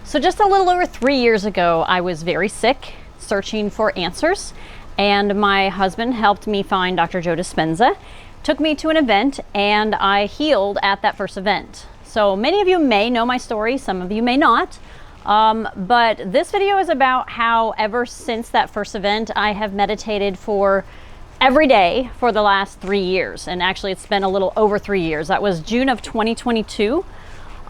So just a little over 3 years ago, I was very sick, searching for answers, and my husband helped me find Dr. Joe Dispenza, took me to an event, and I healed at that first event. So many of you may know my story, some of you may not, but this video is about how ever since that first event, I have meditated for every day for the last 3 years. And actually it's been a little over 3 years. That was June of 2022.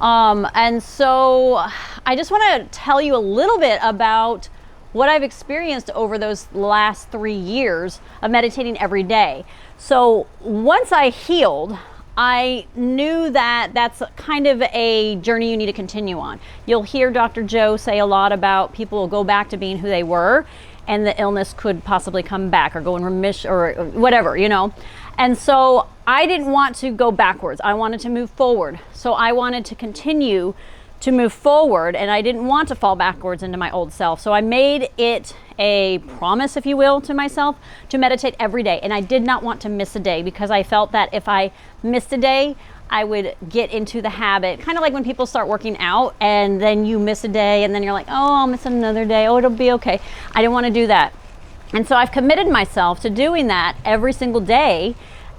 And so I just want to tell you a little bit about what I've experienced over those last 3 years of meditating every day. So once I healed, I knew that that's kind of a journey you need to continue on. You'll hear Dr. Joe say a lot about people will go back to being who they were, and the illness could possibly come back or go in remission or whatever, you know. And so I didn't want to go backwards. I wanted to move forward. So I wanted to continue to move forward, and I didn't want to fall backwards into my old self. So I made it a promise, if you will, to myself to meditate every day. And I did not want to miss a day, because I felt that if I missed a day, I would get into the habit, kind of like when people start working out and then you miss a day and then you're like, oh, I'll miss another day. Oh, it'll be okay. I didn't want to do that. And so I've committed myself to doing that every single day,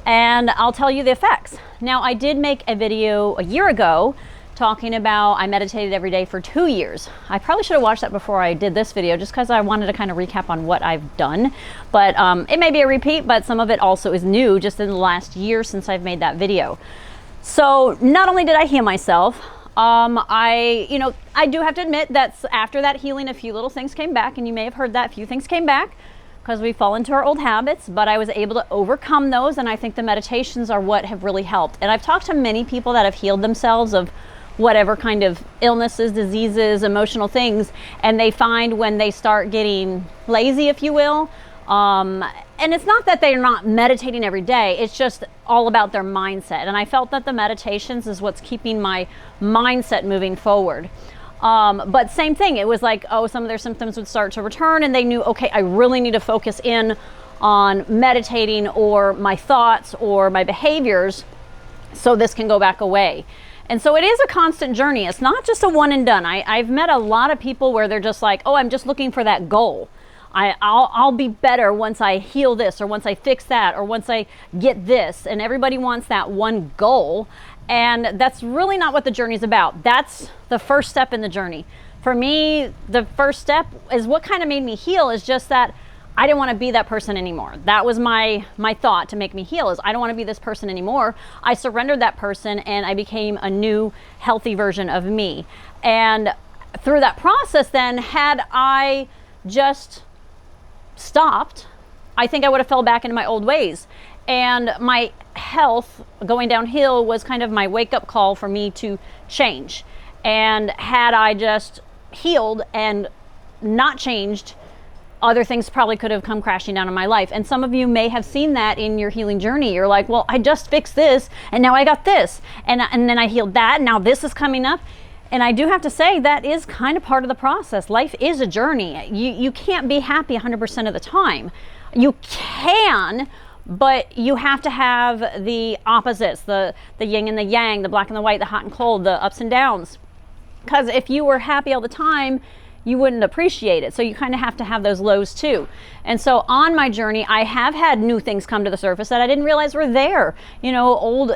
and I'll tell you the effects. Now, I did make a video a year ago talking about I meditated every day for 2 years. I probably should have watched that before I did this video, just because I wanted to kind of recap on what I've done. But it may be a repeat, but some of it also is new just in the last year since I've made that video. So not only did I heal myself, I do have to admit that after that healing, a few little things came back, and you may have heard that a few things came back because we fall into our old habits, but I was able to overcome those, and I think the meditations are what have really helped. And I've talked to many people that have healed themselves of whatever kind of illnesses, diseases, emotional things, and they find when they start getting lazy, if you will, and it's not that they're not meditating every day, it's just all about their mindset. And I felt that the meditations is what's keeping my mindset moving forward. But same thing, it was like, oh, some of their symptoms would start to return, and they knew, okay, I really need to focus in on meditating or my thoughts or my behaviors so this can go back away. And so it is a constant journey. It's not just a one and done. I've met a lot of people where they're just like, oh, I'm just looking for that goal. I'll be better once I heal this, or once I fix that, or once I get this. And everybody wants that one goal. And that's really not what the journey is about. That's the first step in the journey. For me, the first step is what kind of made me heal is just that I didn't want to be that person anymore. That was my thought to make me heal, is I don't want to be this person anymore. I surrendered that person, and I became a new healthy version of me. And through that process then, had I just stopped, I think I would have fell back into my old ways. And my health going downhill was kind of my wake-up call for me to change. And had I just healed and not changed, other things probably could have come crashing down in my life. And some of you may have seen that in your healing journey. You're like, well, I just fixed this, and now I got this. And then I healed that, and now this is coming up. And I do have to say that is kind of part of the process. Life is a journey. You can't be happy 100% of the time. You can, but you have to have the opposites, the yin and the yang, the black and the white, the hot and cold, the ups and downs. Because if you were happy all the time, you wouldn't appreciate it. So you kind of have to have those lows too. And so on my journey, I have had new things come to the surface that I didn't realize were there. You know, old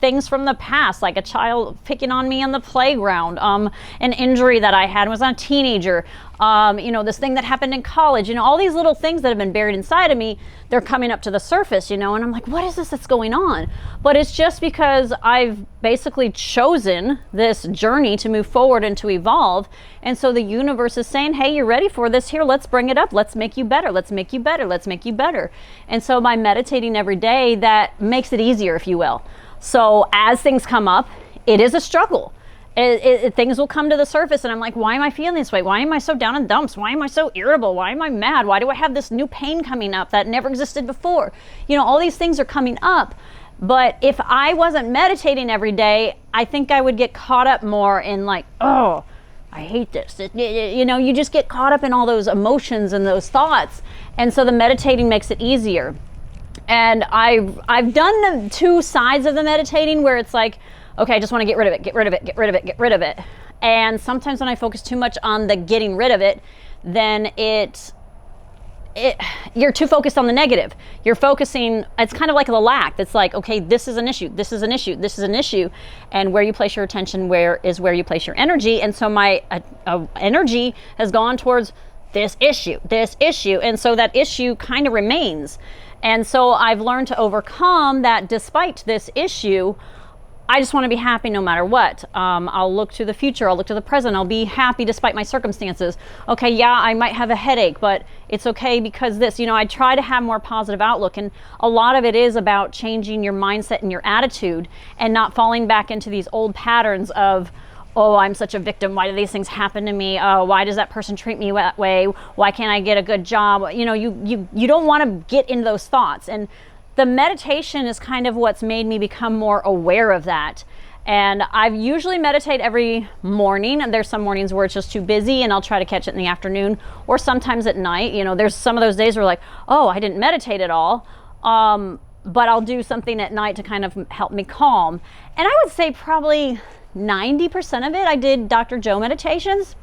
things from the past, like a child picking on me on the playground, an injury that I had when I was a teenager, this thing that happened in college, all these little things that have been buried inside of me, they're coming up to the surface, and I'm like, what is this that's going on? But it's just because I've basically chosen this journey to move forward and to evolve. And so the universe is saying, hey, you're ready for this. Here, let's bring it up. Let's make you better. Let's make you better. Let's make you better. And so by meditating every day, that makes it easier, if you will. So as things come up, it is a struggle. Things will come to the surface, and I'm like, why am I feeling this way? Why am I so down in dumps? Why am I so irritable? Why am I mad? Why do I have this new pain coming up that never existed before? All these things are coming up. But if I wasn't meditating every day, I think I would get caught up more in like, oh, I hate this. You just get caught up in all those emotions and those thoughts. And so the meditating makes it easier. And I've done the two sides of the meditating where it's like, okay, I just want to get rid of it. And sometimes when I focus too much on the getting rid of it, then you're too focused on the negative. You're focusing, it's kind of like the lack. It's like, okay, this is an issue, this is an issue, this is an issue. And where you place your attention where you place your energy. And so my energy has gone towards this issue. And so that issue kind of remains. And so I've learned to overcome that. Despite this issue, I just want to be happy no matter what. I'll look to the future. I'll look to the present. I'll be happy despite my circumstances. Okay, yeah, I might have a headache, but it's okay because this. I try to have more positive outlook. And a lot of it is about changing your mindset and your attitude and not falling back into these old patterns of, oh, I'm such a victim. Why do these things happen to me? Oh, why does that person treat me that way? Why can't I get a good job? You don't want to get into those thoughts. And the meditation is kind of what's made me become more aware of that. And I usually meditate every morning, and there's some mornings where it's just too busy and I'll try to catch it in the afternoon or sometimes at night. There's some of those days where like, oh, I didn't meditate at all. But I'll do something at night to kind of help me calm. And I would say probably 90% of it, I did Dr. Joe meditations.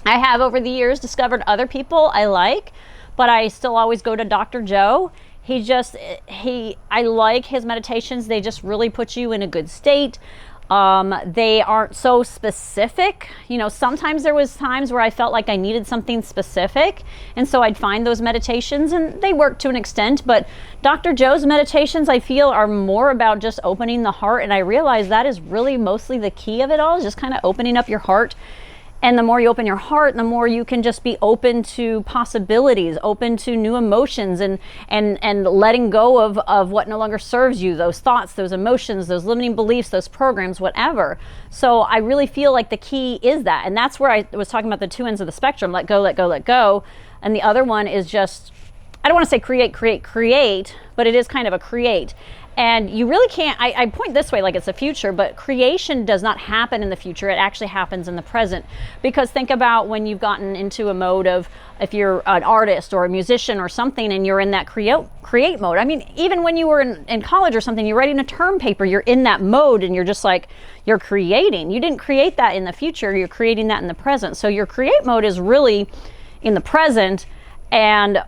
I have over the years discovered other people I like, but I still always go to Dr. Joe. I like his meditations. They just really put you in a good state. They aren't so specific. Sometimes there was times where I felt like I needed something specific. And so I'd find those meditations and they work to an extent. But Dr. Joe's meditations, I feel, are more about just opening the heart. And I realize that is really mostly the key of it all, is just kind of opening up your heart. And the more you open your heart, the more you can just be open to possibilities, open to new emotions, and letting go of what no longer serves you, those thoughts, those emotions, those limiting beliefs, those programs, whatever. So I really feel like the key is that. And that's where I was talking about the two ends of the spectrum, let go, let go, let go. And the other one is just, I don't want to say create, but it is kind of a create. And you really can't, I point this way like it's the future, but creation does not happen in the future. It actually happens in the present. Because think about when you've gotten into a mode of, if you're an artist or a musician or something and you're in that create mode. I mean, even when you were in college or something, you're writing a term paper, you're in that mode and you're just like, you're creating. You didn't create that in the future, you're creating that in the present. So your create mode is really in the present and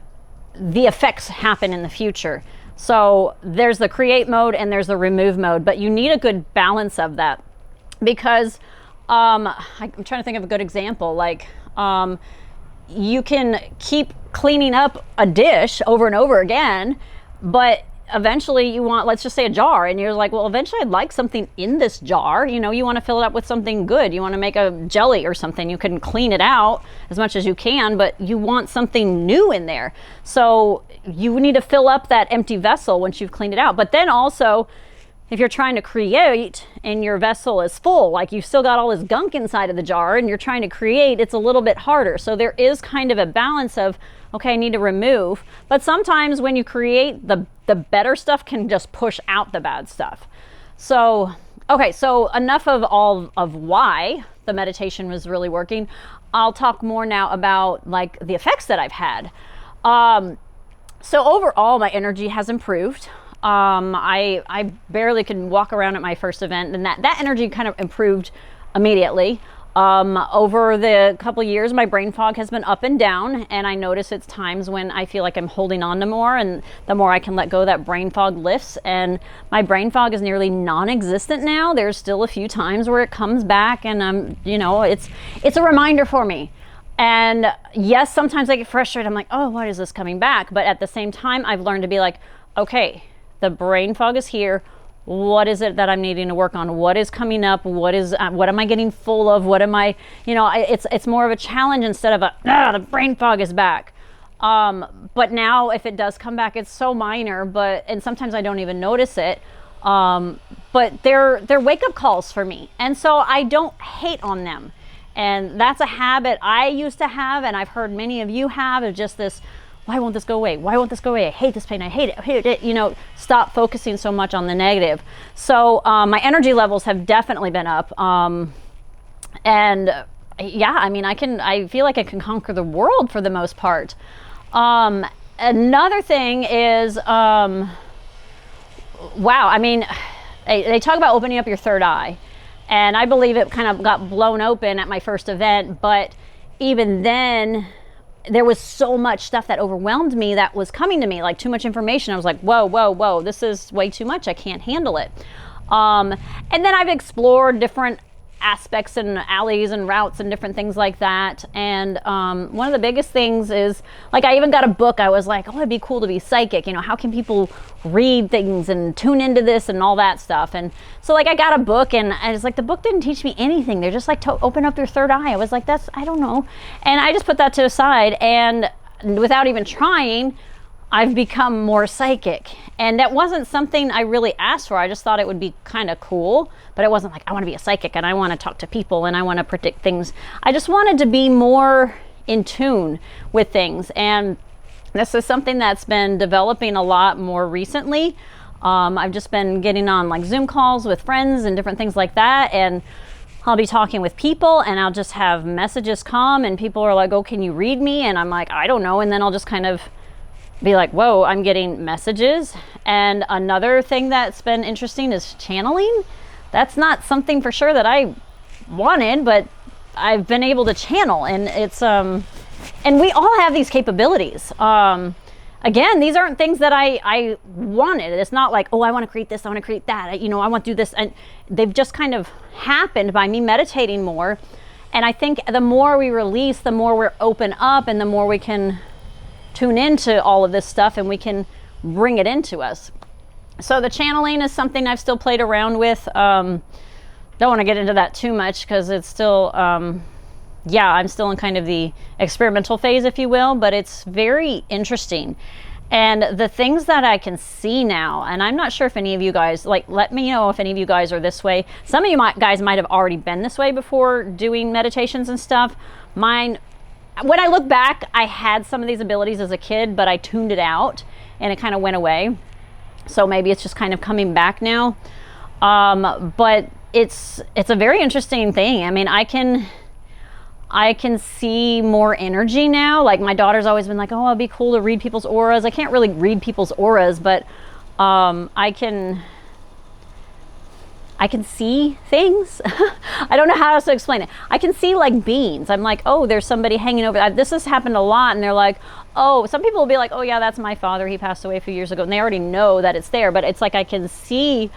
the effects happen in the future. So there's the create mode and there's the remove mode, but you need a good balance of that because I'm trying to think of a good example. Like you can keep cleaning up a dish over and over again, but eventually you want, let's just say a jar, and you're like, well, eventually I'd like something in this jar. You want to fill it up with something good. You want to make a jelly or something. You can clean it out as much as you can, but you want something new in there. So you need to fill up that empty vessel once you've cleaned it out. But then also, if you're trying to create and your vessel is full, like you've still got all this gunk inside of the jar and you're trying to create, it's a little bit harder. So there is kind of a balance of, okay, I need to remove. But sometimes when you create, the better stuff can just push out the bad stuff. So, okay, so enough of all of why the meditation was really working. I'll talk more now about like the effects that I've had. So overall, my energy has improved. I barely could walk around at my first event, and that energy kind of improved immediately. Over the couple years, my brain fog has been up and down, and I notice it's times when I feel like I'm holding on to more, and the more I can let go, that brain fog lifts, and my brain fog is nearly non-existent now. There's still a few times where it comes back, and it's a reminder for me. And yes, sometimes I get frustrated. I'm like, oh, why is this coming back? But at the same time, I've learned to be like, okay, the brain fog is here. What is it that I'm needing to work on? What is coming up? What am I getting full of? What am I, it's more of a challenge instead of the brain fog is back. But now if it does come back, it's so minor, and sometimes I don't even notice it. But they're wake up calls for me. And so I don't hate on them. And that's a habit I used to have, and I've heard many of you have, of just this, why won't this go away? Why won't this go away? I hate this pain. I hate it. Stop focusing so much on the negative. So my energy levels have definitely been up. And yeah, I mean, I feel like I can conquer the world for the most part. Another thing is, wow, I mean, they talk about opening up your third eye. And I believe it kind of got blown open at my first event, but even then there was so much stuff that overwhelmed me that was coming to me, like too much information. I was like, whoa, whoa, whoa, this is way too much. I can't handle it. And then I've explored different aspects and alleys and routes and different things like that. And one of the biggest things is, like, I even got a book. I was like, oh, it'd be cool to be psychic. You know, how can people read things and tune into this and all that stuff? And so, like, I got a book, and I was like, the book didn't teach me anything. They're just like, to open up your third eye. I was like, I don't know. And I just put that to the side, and without even trying, I've become more psychic. And that wasn't something I really asked for. I just thought it would be kind of cool, but it wasn't like, I want to be a psychic and I want to talk to people and I want to predict things. I just wanted to be more in tune with things. And this is something that's been developing a lot more recently. I've just been getting on like Zoom calls with friends and different things like that. And I'll be talking with people and I'll just have messages come and people are like, oh, can you read me? And I'm like, I don't know. And then I'll just kind of be like, whoa, I'm getting messages. And another thing that's been interesting is channeling. That's not something for sure that I wanted, but I've been able to channel, and it's and we all have these capabilities. Again, these aren't things that I wanted. It's not like, oh, I want to create this, I want to create that, I want to do this. And they've just kind of happened by me meditating more. And I think the more we release, the more we're open up, and the more we can tune into all of this stuff and we can bring it into us. So the channeling is something I've still played around with. Don't want to get into that too much because it's still, I'm still in kind of the experimental phase, if you will, but it's very interesting. And the things that I can see now, and I'm not sure if any of you guys, like, let me know if any of you guys are this way. Some of you guys might have already been this way before doing meditations and stuff. Mine, when I look back, I had some of these abilities as a kid, but I tuned it out and it kind of went away. So maybe it's just kind of coming back now. But it's a very interesting thing. I mean, I can see more energy now. Like, my daughter's always been like, oh, it'd be cool to read people's auras. I can't really read people's auras, but I can see things. I don't know how else to explain it. I can see like beings. I'm like, oh, there's somebody hanging over. This has happened a lot. And they're like, oh, some people will be like, oh yeah, that's my father. He passed away a few years ago. And they already know that it's there. But it's like, I can see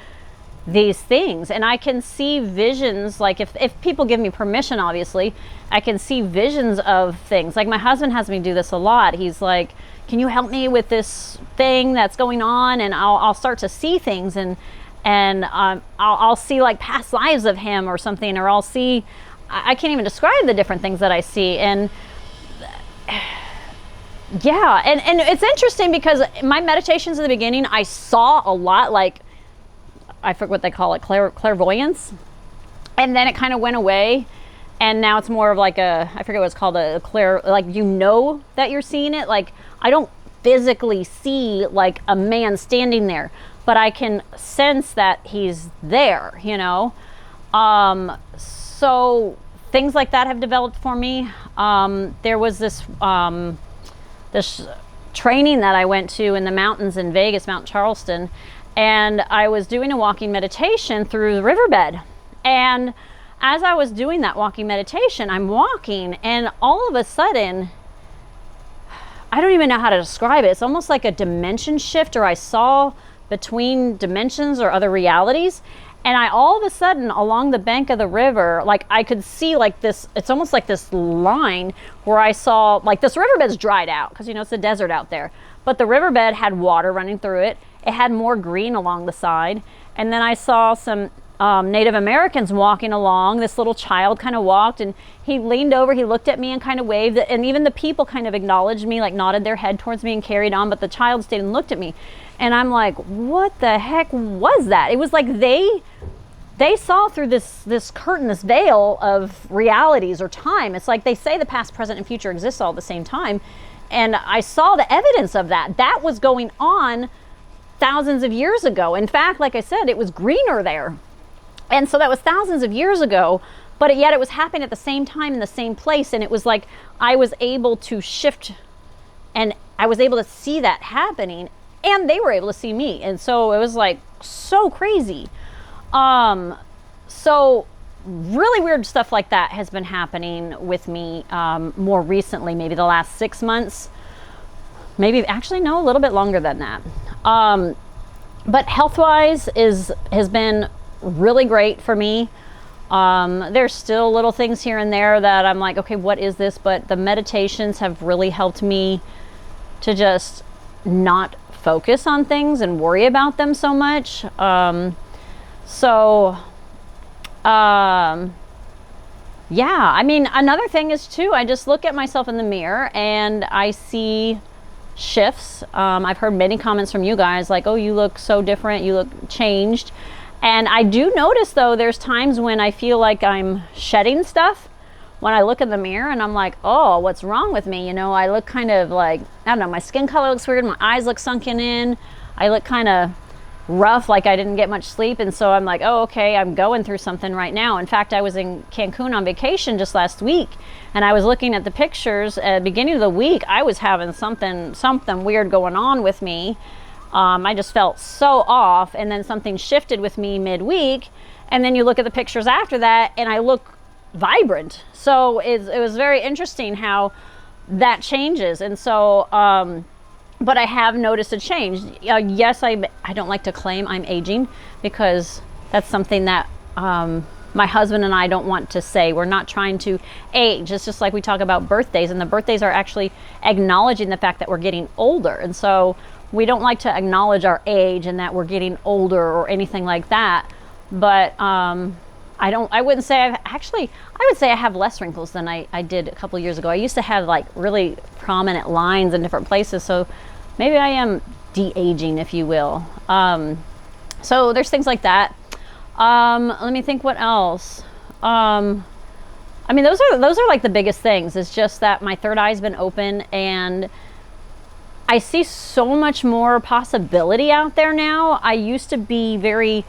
these things, and I can see visions. Like, if people give me permission, obviously, I can see visions of things. Like, my husband has me do this a lot. He's like, can you help me with this thing that's going on? And I'll start to see things, and I'll see like past lives of him or something, or I'll see, I can't even describe the different things that I see. And yeah, and it's interesting because my meditations in the beginning, I saw a lot, like, I forget what they call it, clairvoyance. And then it kind of went away. And now it's more of like I forget what it's called, like, you know that you're seeing it. Like, I don't physically see like a man standing there, but I can sense that he's there, So things like that have developed for me. There was this training that I went to in the mountains in Vegas, Mount Charleston, and I was doing a walking meditation through the riverbed. And as I was doing that walking meditation, I'm walking, and all of a sudden, I don't even know how to describe it. It's almost like a dimension shift, or I saw between dimensions or other realities. And I all of a sudden, along the bank of the river, like, I could see like this, it's almost like this line where I saw, like, this riverbed's dried out because, it's a desert out there. But the riverbed had water running through it. It had more green along the side. And then I saw some Native Americans walking along. This little child kind of walked, and he leaned over, he looked at me and kind of waved. And even the people kind of acknowledged me, like nodded their head towards me and carried on. But the child stayed and looked at me. And I'm like, what the heck was that? It was like they saw through this curtain, this veil of realities or time. It's like they say the past, present, and future exists all at the same time. And I saw the evidence of that. That was going on thousands of years ago. In fact, like I said, it was greener there. And so that was thousands of years ago, but yet it was happening at the same time in the same place. And it was like I was able to shift, and I was able to see that happening, and they were able to see me. And so it was like so crazy. So really weird stuff like that has been happening with me more recently, maybe the last 6 months, maybe actually no, a little bit longer than that. But health-wise has been really great for me. There's still little things here and there that I'm like, okay, what is this? But the meditations have really helped me to just not focus on things and worry about them so much. Yeah, I mean, another thing is too, I just look at myself in the mirror and I see shifts. I've heard many comments from you guys like, oh, you look so different, you look changed. And I do notice though, there's times when I feel like I'm shedding stuff when I look in the mirror and I'm like, oh, what's wrong with me? You know, I look kind of like, I don't know, my skin color looks weird, my eyes look sunken in, I look kind of rough, like I didn't get much sleep. And so I'm like, oh, okay, I'm going through something right now. In fact, I was in Cancun on vacation just last week and I was looking at the pictures at the beginning of the week. I was having something weird going on with me. I just felt so off, and then something shifted with me midweek, and then you look at the pictures after that and I look vibrant. So it was very interesting how that changes. And so but I have noticed a change. Yes, I don't like to claim I'm aging, because that's something that my husband and I don't want to say. We're not trying to age. It's just like we talk about birthdays, and the birthdays are actually acknowledging the fact that we're getting older. And so we don't like to acknowledge our age and that we're getting older or anything like that. But I wouldn't say I would say I have less wrinkles than I did a couple years ago. I used to have like really prominent lines in different places. So maybe I am de-aging, if you will. So there's things like that. Let me think what else. I mean, those are like the biggest things. It's just that my third eye's been open and I see so much more possibility out there now. I used to be very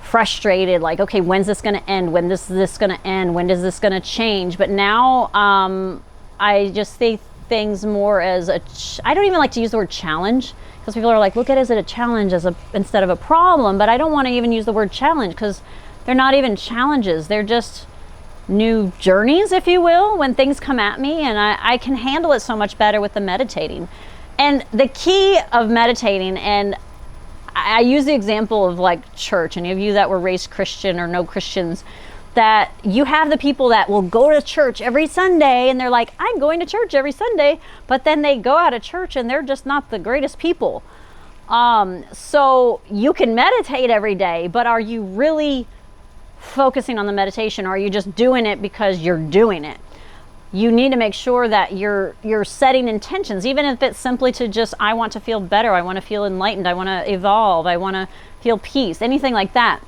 frustrated, like, okay, when's this going to end? When is this going to end? When is this going to change? But now I just see things more as I don't even like to use the word challenge, because people are like, look at it as a challenge instead of a problem. But I don't want to even use the word challenge, because they're not even challenges. They're just new journeys, if you will, when things come at me, and I can handle it so much better with the meditating. And the key of meditating, and I use the example of like church, any of you that were raised Christian or no Christians, that you have the people that will go to church every Sunday and they're like, I'm going to church every Sunday, but then they go out of church and they're just not the greatest people. So you can meditate every day, but are you really focusing on the meditation, or are you just doing it because you're doing it? You need to make sure that you're setting intentions, even if it's simply to just, I want to feel better, I want to feel enlightened, I want to evolve, I want to feel peace, anything like that.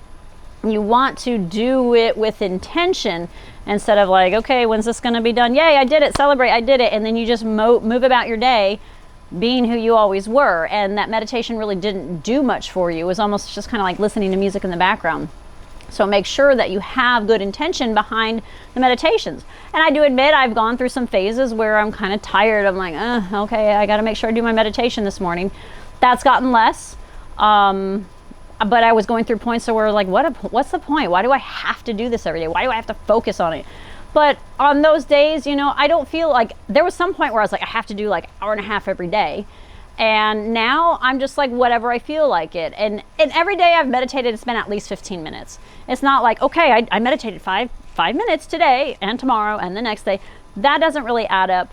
You want to do it with intention instead of like, okay, when's this going to be done? Yay, I did it, celebrate, I did it. And then you just move about your day being who you always were. And that meditation really didn't do much for you. It was almost just kind of like listening to music in the background. So make sure that you have good intention behind the meditations. And I do admit I've gone through some phases where I'm kind of tired. I'm like, okay, I got to make sure I do my meditation this morning. That's gotten less. But I was going through points where like, what's the point? Why do I have to do this every day? Why do I have to focus on it? But on those days, you know, I don't feel like, there was some point where I was like, I have to do like an hour and a half every day. And now I'm just like, whatever I feel like it. And every day I've meditated, it's been at least 15 minutes. It's not like, okay, I meditated five minutes today and tomorrow and the next day. That doesn't really add up.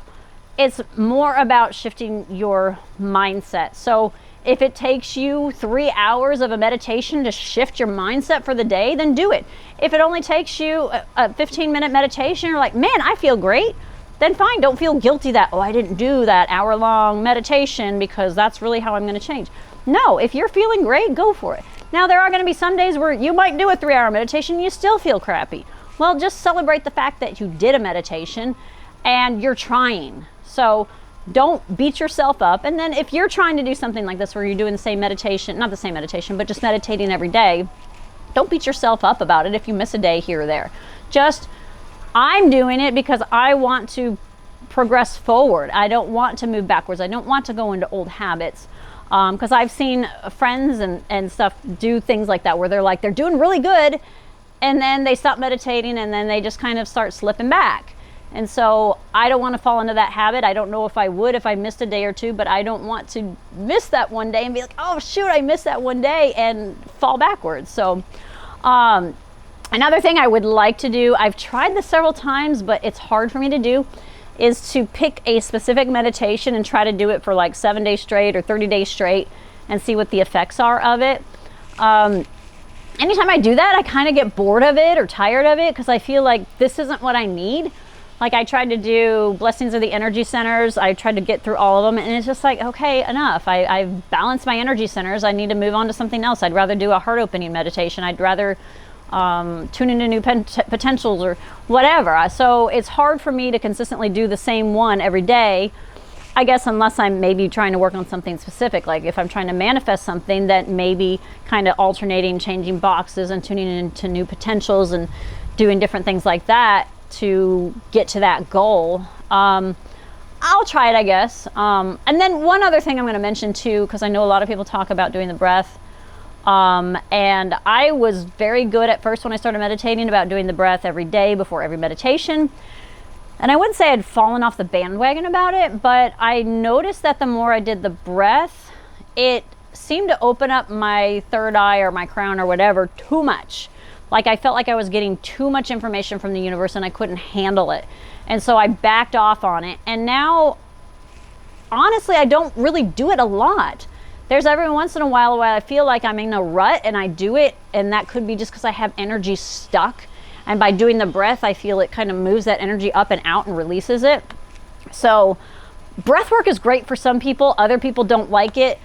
It's more about shifting your mindset. So if it takes you 3 hours of a meditation to shift your mindset for the day, then do it. If it only takes you a 15-minute meditation, you're like, man, I feel great, then fine. Don't feel guilty that, oh, I didn't do that hour-long meditation because that's really how I'm going to change. No, if you're feeling great, go for it. Now, there are going to be some days where you might do a 3-hour meditation and you still feel crappy. Well, just celebrate the fact that you did a meditation and you're trying. So don't beat yourself up. And then if you're trying to do something like this where you're doing the same meditation, not the same meditation, but just meditating every day, don't beat yourself up about it if you miss a day here or there. Just, I'm doing it because I want to progress forward. I don't want to move backwards. I don't want to go into old habits. Because I've seen friends and stuff do things like that where they're like, they're doing really good and then they stop meditating, and then they just kind of start slipping back. And so I don't want to fall into that habit. I don't know if I would if I missed a day or two, but I don't want to miss that one day and be like, oh shoot, I missed that one day, and fall backwards. So another thing I would like to do, I've tried this several times, but it's hard for me to do, is to pick a specific meditation and try to do it for like 7 days straight or 30 days straight and see what the effects are of it. Anytime I do that, I kind of get bored of it or tired of it, because I feel like this isn't what I need. Like, I tried to do Blessings of the Energy Centers. I tried to get through all of them, and it's just like, okay, enough. I've balanced my energy centers. I need to move on to something else. I'd rather do a heart opening meditation. I'd rather tune into new potentials or whatever. So it's hard for me to consistently do the same one every day, I guess, unless I'm maybe trying to work on something specific. Like if I'm trying to manifest something, that maybe kind of alternating, changing boxes and tuning into new potentials and doing different things like that to get to that goal. I'll try it, I guess. And then one other thing I'm going to mention too, because I know a lot of people talk about doing the breath. And I was very good at first when I started meditating about doing the breath every day before every meditation. And I wouldn't say I'd fallen off the bandwagon about it, but I noticed that the more I did the breath, it seemed to open up my third eye or my crown or whatever too much. Like I felt like I was getting too much information from the universe and I couldn't handle it. And so I backed off on it. And now, honestly, I don't really do it a lot. There's every once in a while where I feel like I'm in a rut and I do it, and that could be just because I have energy stuck. And by doing the breath, I feel it kind of moves that energy up and out and releases it. So breath work is great for some people. Other people don't like it.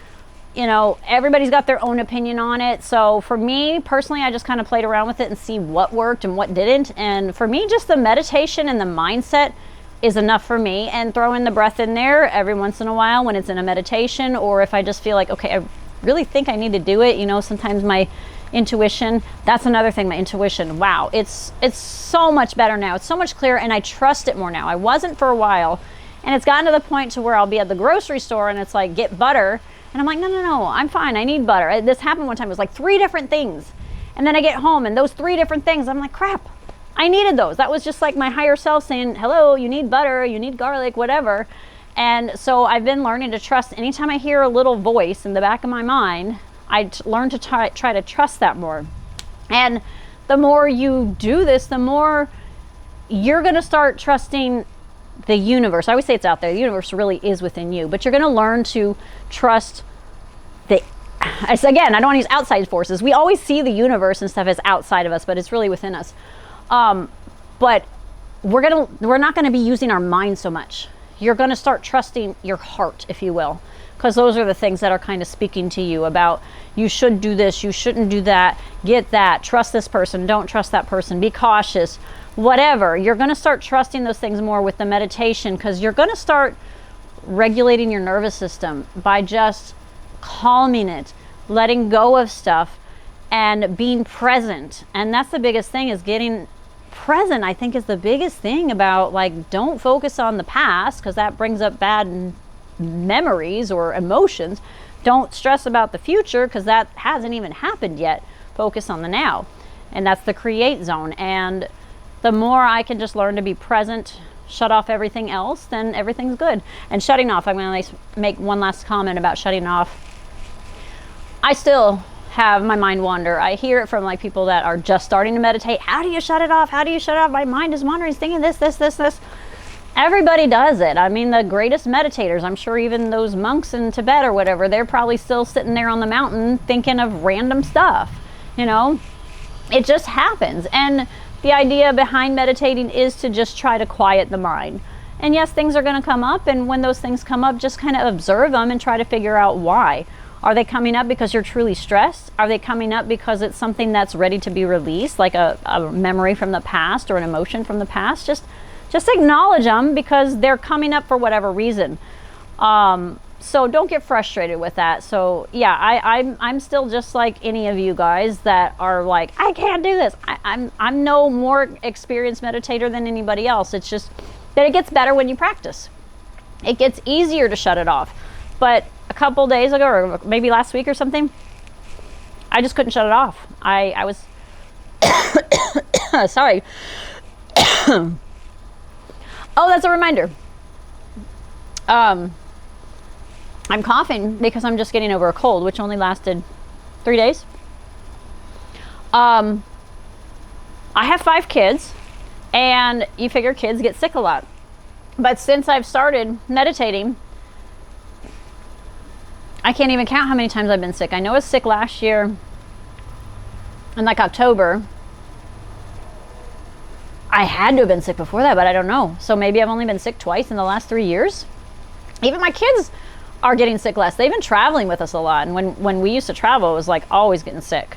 You know, everybody's got their own opinion on it. So for me personally, I just kind of played around with it and see what worked and what didn't. And for me, just the meditation and the mindset is enough for me, and throwing the breath in there every once in a while when it's in a meditation, or if I just feel like, okay, I really think I need to do it. You know, sometimes my intuition, that's another thing, my intuition, wow, it's so much better now. It's so much clearer, and I trust it more now. I wasn't for a while, and it's gotten to the point to where I'll be at the grocery store and it's like, get butter, and I'm like, no, I'm fine, I need butter. This happened one time. It was like 3 different things, and then I get home and those 3 different things, I'm like, crap, I needed those. That was just like my higher self saying, hello, you need butter, you need garlic, whatever. And so I've been learning to trust. Anytime I hear a little voice in the back of my mind, I learn to try to trust that more. And the more you do this, the more you're going to start trusting the universe. I always say it's out there. The universe really is within you, but you're going to learn to trust again, I don't want to use outside forces. We always see the universe and stuff as outside of us, but it's really within us. But we're not going to be using our mind so much. You're going to start trusting your heart, if you will, because those are the things that are kind of speaking to you about, you should do this, you shouldn't do that, get that, trust this person, don't trust that person, be cautious, whatever. You're going to start trusting those things more with the meditation, because you're going to start regulating your nervous system by just calming it, letting go of stuff, and being present. And that's the biggest thing, is getting present. I think is the biggest thing about, like, don't focus on the past, because that brings up bad memories or emotions. Don't stress about the future, because that hasn't even happened yet. Focus on the now, and that's the create zone. And the more I can just learn to be present, shut off everything else, then everything's good. And shutting off, I'm going to make one last comment about shutting off. I still have my mind wander. I hear it from like people that are just starting to meditate. How do you shut it off? How do you shut it off? My mind is wandering, it's thinking this. Everybody does it. I mean, the greatest meditators, I'm sure even those monks in Tibet or whatever, they're probably still sitting there on the mountain thinking of random stuff. You know, it just happens. And the idea behind meditating is to just try to quiet the mind. And yes, things are going to come up. And when those things come up, just kind of observe them and try to figure out why. Are they coming up because you're truly stressed? Are they coming up because it's something that's ready to be released, like a memory from the past or an emotion from the past? Just acknowledge them, because they're coming up for whatever reason. So don't get frustrated with that. So yeah, I'm still just like any of you guys that are like, I can't do this. I'm no more experienced meditator than anybody else. It's just that it gets better when you practice. It gets easier to shut it off. But a couple days ago, or maybe last week or something, I just couldn't shut it off. I was Sorry. Oh, that's a reminder. I'm coughing because I'm just getting over a cold, which only lasted 3 days. I have 5 kids, and you figure kids get sick a lot. But since I've started meditating, I can't even count how many times I've been sick. I know I was sick last year in like October. I had to have been sick before that, but I don't know. So maybe I've only been sick twice in the last 3 years. Even my kids are getting sick less. They've been traveling with us a lot. And when we used to travel, it was like always getting sick.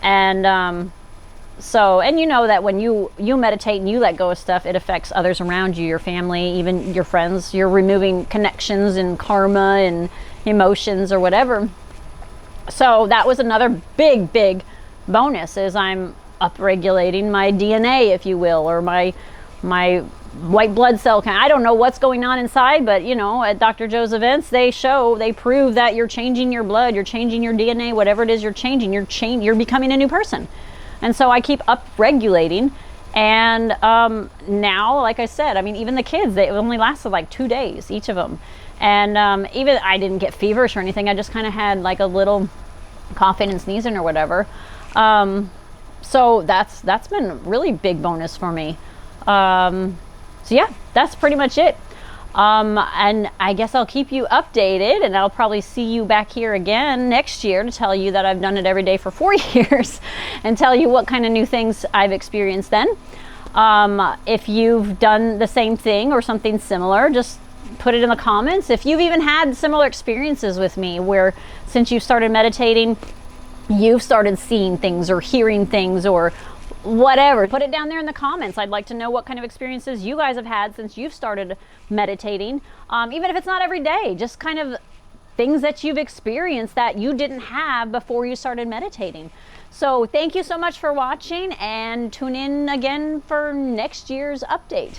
And and you know that when you meditate and you let go of stuff, it affects others around you, your family, even your friends. You're removing connections and karma and emotions or whatever. So that was another big bonus, is I'm upregulating my DNA, if you will, or my white blood cell count. I don't know what's going on inside, but you know, at Dr. Joe's events, they prove that you're changing your blood, you're changing your DNA, whatever it is you're changing, you're becoming a new person. And so I keep upregulating. And now, like I said, I mean, even the kids, they only lasted like 2 days, each of them. And even I didn't get feverish or anything. I just kind of had like a little coughing and sneezing or whatever. So that's been a really big bonus for me. So yeah, that's pretty much it. And I guess I'll keep you updated, and I'll probably see you back here again next year to tell you that I've done it every day for 4 years and tell you what kind of new things I've experienced then. If you've done the same thing or something similar, just put it in the comments. If you've even had similar experiences with me where since you started meditating, you've started seeing things or hearing things or whatever, put it down there in the comments. I'd like to know what kind of experiences you guys have had since you've started meditating. Even if it's not every day, just kind of things that you've experienced that you didn't have before you started meditating. So thank you so much for watching, and tune in again for next year's update.